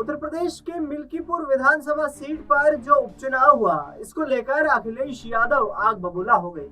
उत्तर प्रदेश के मिल्कीपुर विधानसभा सीट पर जो उपचुनाव हुआ, इसको लेकर अखिलेश यादव आग बबूला हो गई।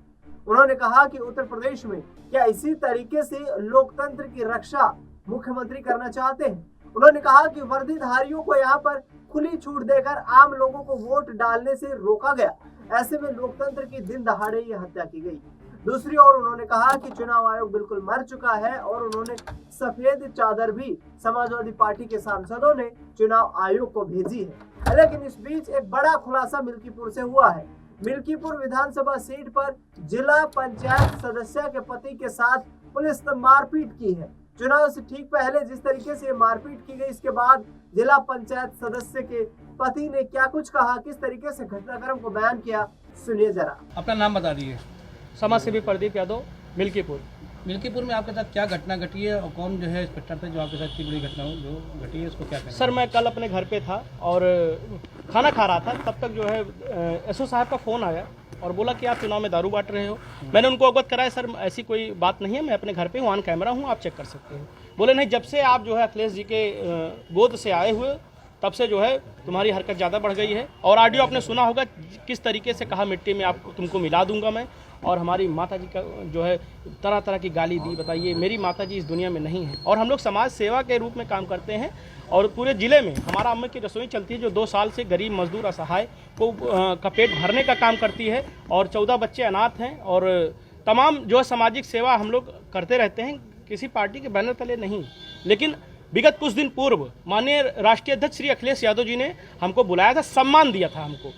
उन्होंने कहा कि उत्तर प्रदेश में क्या इसी तरीके से लोकतंत्र की रक्षा मुख्यमंत्री करना चाहते हैं। उन्होंने कहा कि वर्दीधारियों को यहाँ पर खुली छूट देकर आम लोगों को वोट डालने से रोका गया, ऐसे में लोकतंत्र की दिन दहाड़े ये हत्या की गई। दूसरी ओर उन्होंने कहा कि चुनाव आयोग बिल्कुल मर चुका है और उन्होंने सफेद चादर भी समाजवादी पार्टी के सांसदों ने चुनाव आयोग को भेजी है। लेकिन इस बीच एक बड़ा खुलासा मिल्कीपुर से हुआ है। मिल्कीपुर विधानसभा सीट पर जिला पंचायत सदस्य के पति के साथ पुलिस ने मारपीट की है। चुनाव से ठीक पहले जिस तरीके से मारपीट की गई, इसके बाद जिला पंचायत सदस्य के पति ने क्या कुछ कहा, किस तरीके से घटनाक्रम को बयान किया, सुनिए जरा। अपना नाम बता दीजिए। समाज सेवी प्रदीप यादव, मिल्कीपुर। मिल्कीपुर में आपके साथ क्या घटना घटी है और कौन जो है इंस्पेक्टर थे जो आपके साथ इतनी बड़ी घटना जो घटी है, उसको क्या कहें? सर, मैं कल अपने घर पे था और खाना खा रहा था, तब तक जो है एसओ साहब का फ़ोन आया और बोला कि आप चुनाव में दारू बांट रहे हो। मैंने उनको अवगत कराया, सर ऐसी कोई बात नहीं है, मैं अपने घर पे हूँ, ऑन कैमरा हूँ, आप चेक कर सकते हो। बोले नहीं, जब से आप जो है अखिलेश जी के गोद से आए हुए तब से जो है तुम्हारी हरकत ज़्यादा बढ़ गई है। और ऑडियो आपने सुना होगा किस तरीके से कहा, मिट्टी में आपको तुमको मिला दूंगा मैं। और हमारी माता जी का जो है तरह तरह की गाली दी। बताइए, मेरी माता जी इस दुनिया में नहीं है और हम लोग समाज सेवा के रूप में काम करते हैं और पूरे ज़िले में हमारा अम्मा की रसोई चलती है जो 2 साल से गरीब मजदूर असहाय को का पेट भरने का काम करती है और 14 बच्चे अनाथ हैं और तमाम जो है सामाजिक सेवा हम लोग करते रहते हैं, किसी पार्टी के बैनर तले नहीं। लेकिन विगत कुछ दिन पूर्व माननीय राष्ट्रीय अध्यक्ष श्री अखिलेश यादव जी ने हमको बुलाया था, सम्मान दिया था, हमको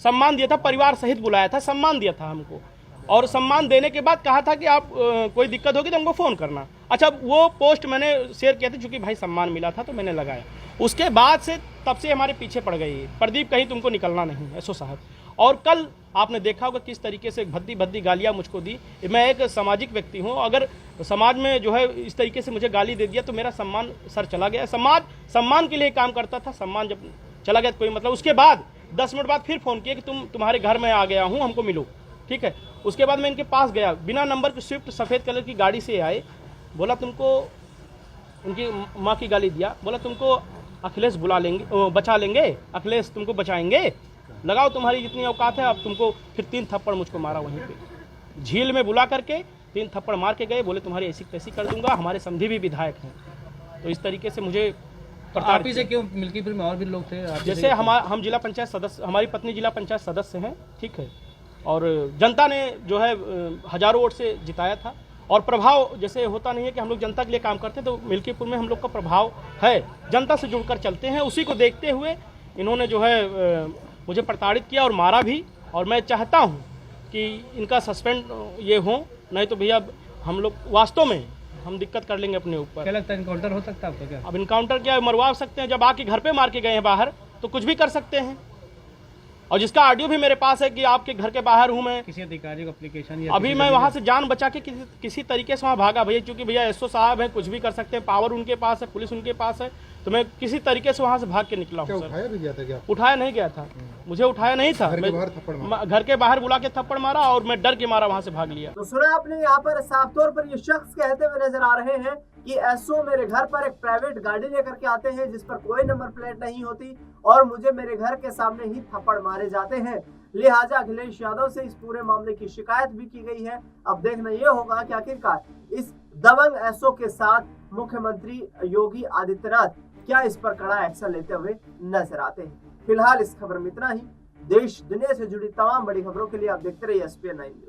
सम्मान दिया था, परिवार सहित बुलाया था, सम्मान दिया था हमको। और सम्मान देने के बाद कहा था कि आप कोई दिक्कत होगी तो हमको फ़ोन करना। अच्छा, वो पोस्ट मैंने शेयर किया था, चूँकि भाई सम्मान मिला था तो मैंने लगाया। उसके बाद से तब से हमारे पीछे पड़ गई है, प्रदीप कहीं तुमको निकलना नहीं है, एसओ साहब। और कल आपने देखा होगा किस तरीके से भद्दी भद्दी गालियाँ मुझको दी। मैं एक सामाजिक व्यक्ति हूँ, अगर समाज में जो है इस तरीके से मुझे गाली दे दिया तो मेरा सम्मान सर चला गया। सम्मान के लिए काम करता था, सम्मान जब चला गया तो कोई मतलब। उसके बाद 10 मिनट बाद फिर फ़ोन किया कि तुम्हारे घर में आ गया हूँ, हमको मिलो, ठीक है। उसके बाद मैं इनके पास गया, बिना नंबर की स्विफ्ट सफ़ेद कलर की गाड़ी से आए। बोला तुमको, उनकी माँ की गाली दिया, बोला तुमको अखिलेश बुला लेंगे, बचा लेंगे, अखिलेश तुमको बचाएंगे, लगाओ तुम्हारी जितनी औकात है। अब तुमको फिर 3 थप्पड़ मुझको मारा वहीं पे झील में बुला करके 3 थप्पड़ मार के गए। बोले तुम्हारी ऐसी तैसी कर दूंगा, हमारे समधी भी विधायक हैं। तो इस तरीके से मुझे आप ही से क्यों? मिल्कीपुर में और भी लोग थे जैसे हम जिला पंचायत सदस्य, हमारी पत्नी जिला पंचायत सदस्य हैं, ठीक है। और जनता ने जो है हजारों वोट से जिताया था। और प्रभाव जैसे होता नहीं है कि हम लोग जनता के लिए काम करते हैं, तो मिल्कीपुर में हम लोग का प्रभाव है, जनता से जुड़कर चलते हैं। उसी को देखते हुए इन्होंने जो है मुझे प्रताड़ित किया और मारा भी। और मैं चाहता हूं कि इनका सस्पेंड ये हो, नहीं तो भैया हम लोग वास्तव में हम दिक्कत कर लेंगे अपने ऊपर। क्या लगता है इनकाउंटर हो सकता है आपका? क्या अब इनकाउंटर क्या, मरवा सकते हैं। जब आके घर पे मार के गए हैं बाहर तो कुछ भी कर सकते हैं। और जिसका ऑडियो भी मेरे पास है कि आपके घर के बाहर हूं मैं, किसी अधिकारी को एप्लीकेशन अभी मैं वहां से जान बचा के किसी तरीके से वहां भागा भैया, क्योंकि भैया एसओ साहब है, कुछ भी कर सकते हैं, पावर उनके पास है, पुलिस उनके पास है। तो मैं किसी तरीके से वहां से भाग के निकला हूं। उठाया भी गया था क्या? उठाया नहीं गया था, मुझे उठाया नहीं था। घर के बाहर बुला के थप्पड़ मारा और मैं डर के मारा वहां से भाग लिया। तो सुना आपने, यहाँ पर साफ तौर पर ये शख्स कहते हुए नजर आ रहे हैं कि एसओ मेरे घर पर एक प्राइवेट गाड़ी लेकर के आते हैं जिस पर कोई नंबर प्लेट नहीं होती और मुझे मेरे घर के सामने ही थप्पड़ मारे जाते हैं। लिहाजा अखिलेश यादव से इस पूरे मामले की शिकायत भी की गई है। अब देखना यह होगा कि आखिरकार इस दबंग एसओ के साथ मुख्यमंत्री योगी आदित्यनाथ क्या इस पर कड़ा एक्शन लेते हुए नजर आते हैं। फिलहाल इस खबर में इतना ही। देश दुनिया से जुड़ी तमाम बड़ी खबरों के लिए आप देखते रहिए SPN 9 न्यूज।